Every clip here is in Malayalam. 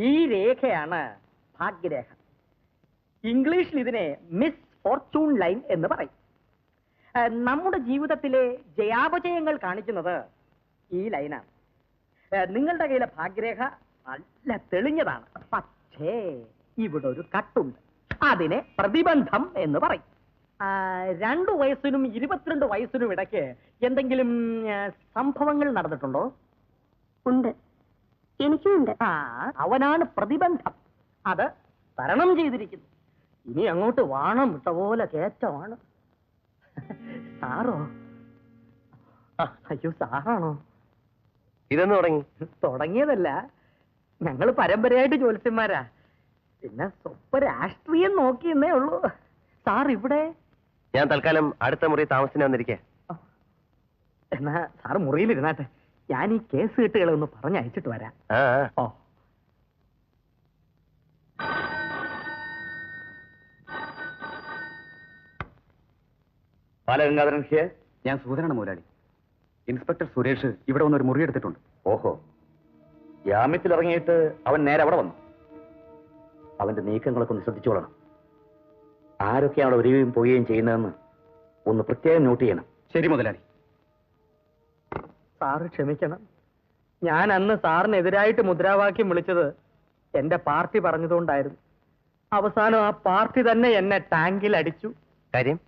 ഈ രേഖയാണ് ഭാഗ്യരേഖ. ഇംഗ്ലീഷിൽ ഇതിനെ മിസ് ഫോർച്യൂൺ ലൈൻ എന്ന് പറയും. നമ്മുടെ ജീവിതത്തിലെ ജയാപജയങ്ങൾ കാണിക്കുന്നത് ഈ ലൈനാണ്. നിങ്ങളുടെ കയ്യിലെ ഭാഗ്യരേഖ നല്ല തെളിഞ്ഞതാണ്. പക്ഷേ ഇവിടെ ഒരു കട്ടുണ്ട്. അതിനെ പ്രതിബന്ധം എന്ന് പറയും. 2 വയസ്സിനും 22 വയസ്സിനും ഇടയ്ക്ക് എന്തെങ്കിലും സംഭവങ്ങൾ നടന്നിട്ടുണ്ടോ? ഉണ്ട്, എനിക്കുമുണ്ട്. അവനാണ് പ്രതിബന്ധം. അത് തരണം ചെയ്തിരിക്കുന്നു. ഇനി അങ്ങോട്ട് വാണം വിട്ട പോലെ കേറ്റമാണ്. സാറോ? അയ്യോ, സാറാണോ? ഇതെന്ന് തുടങ്ങിയതല്ല, ഞങ്ങൾ പരമ്പരയായിട്ട് ജ്യോത്സ്യന്മാരാ. പിന്നെ സ്വപ്പ രാഷ്ട്രീയം നോക്കിയെന്നേ ഉള്ളൂ. സാർ ഇവിടെ? ഞാൻ തൽക്കാലം അടുത്ത മുറി താമസിന് വന്നിരിക്കേ. എന്നാ സാർ മുറിയിലിരുന്നാട്ടെ, ഞാൻ ഈ കേസ് കെട്ടുകളെ ഒന്ന് പറഞ്ഞയച്ചിട്ട് വരാം. ഓ, ബാലഗംഗാധരൻ ഹിയർ. ഞാൻ സൂചനാണ് മുതലാളി. ഇൻസ്പെക്ടർ സുരേഷ് ഇവിടെ വന്നൊരു മുറി എടുത്തിട്ടുണ്ട്. ഓഹോ, ജാമ്യത്തിലിറങ്ങിയിട്ട് അവൻ നേരെ അവിടെ വന്നു. അവന്റെ നീക്കങ്ങളൊക്കെ ഒന്ന് ശ്രദ്ധിച്ചോളണം. ആരൊക്കെയാണ് അവിടെ വരികയും പോവുകയും ചെയ്യുന്നതെന്ന് ഒന്ന് പ്രത്യേകം നോട്ട് ചെയ്യണം. ശരി മുതലാളി. സാറ് ക്ഷമിക്കണം. ഞാൻ അന്ന് സാറിനെതിരായിട്ട് മുദ്രാവാക്യം വിളിച്ചത് എന്റെ പാർട്ടി പറഞ്ഞതുകൊണ്ടായിരുന്നു. അവസാനം ആ പാർട്ടി തന്നെ എന്നെ ടാങ്കിൽ അടിച്ചു. കാര്യം?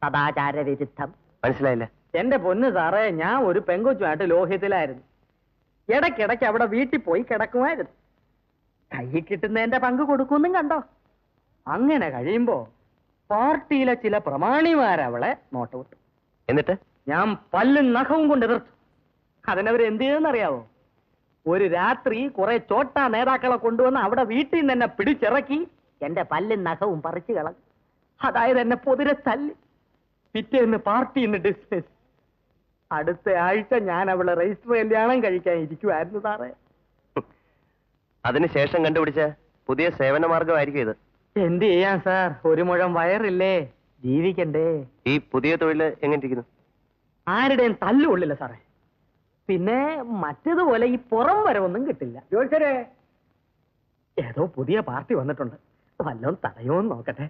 സദാചാര വിരുദ്ധം. മനസ്സിലായില്ല. എന്റെ പൊന്ന് സാറേ, ഞാൻ ഒരു പെങ്കൊച്ചുമായിട്ട് ലോഹ്യത്തിലായിരുന്നു. ഇടയ്ക്കിടയ്ക്ക് അവിടെ വീട്ടിൽ പോയി കിടക്കുമായിരുന്നു. കൈ കിട്ടുന്നതിന്റെ പങ്ക് കൊടുക്കുമെന്നും കണ്ടോ. അങ്ങനെ കഴിയുമ്പോ പാർട്ടിയിലെ ചില പ്രമാണിമാരവളെ നോട്ട് വിട്ടു. എന്നിട്ട് ഞാൻ പല്ലും നഖവും കൊണ്ട് എതിർത്തു. അതിനവരെന്ത് ചെയ്തെന്നറിയാവോ? ഒരു രാത്രി കുറെ ചോട്ടാ നേതാക്കളെ കൊണ്ടുവന്ന് അവിടെ വീട്ടിൽ നിന്ന് എന്നെ പിടിച്ചിറക്കി എന്റെ പല്ലും നഖവും പറിച്ചു കളഞ്ഞു. അതായത് എന്നെ പൊതിരെ തല്ലി. പിറ്റേന്ന് പാർട്ടിന്ന് ഡിസ്മിസ്. അടുത്ത ആഴ്ച ഞാൻ അവളെ രജിസ്റ്റർ കല്യാണം കഴിക്കാൻ ഇരിക്കുമായിരുന്നു സാറേ. അതിനുശേഷം കണ്ടുപിടിച്ച പുതിയ സേവന മാർഗമായിരിക്കും ഇത്. എന്ത് ചെയ്യാൻ സാർ, ഒരു മുഴം വയറില്ലേ, ജീവിക്കണ്ടേ. ഈ പുതിയ തൊഴിൽ എങ്ങനെയിരിക്കുന്നു? ആരുടെയും തല്ലുകൊള്ളില്ല സാറേ. പിന്നെ മറ്റതുപോലെ ഈ പുറം വരവൊന്നും കിട്ടില്ല. ജോത്സരെ, ഏതോ പുതിയ പാർട്ടി വന്നിട്ടുണ്ട്, വല്ലതും തടയോന്ന് നോക്കട്ടെ.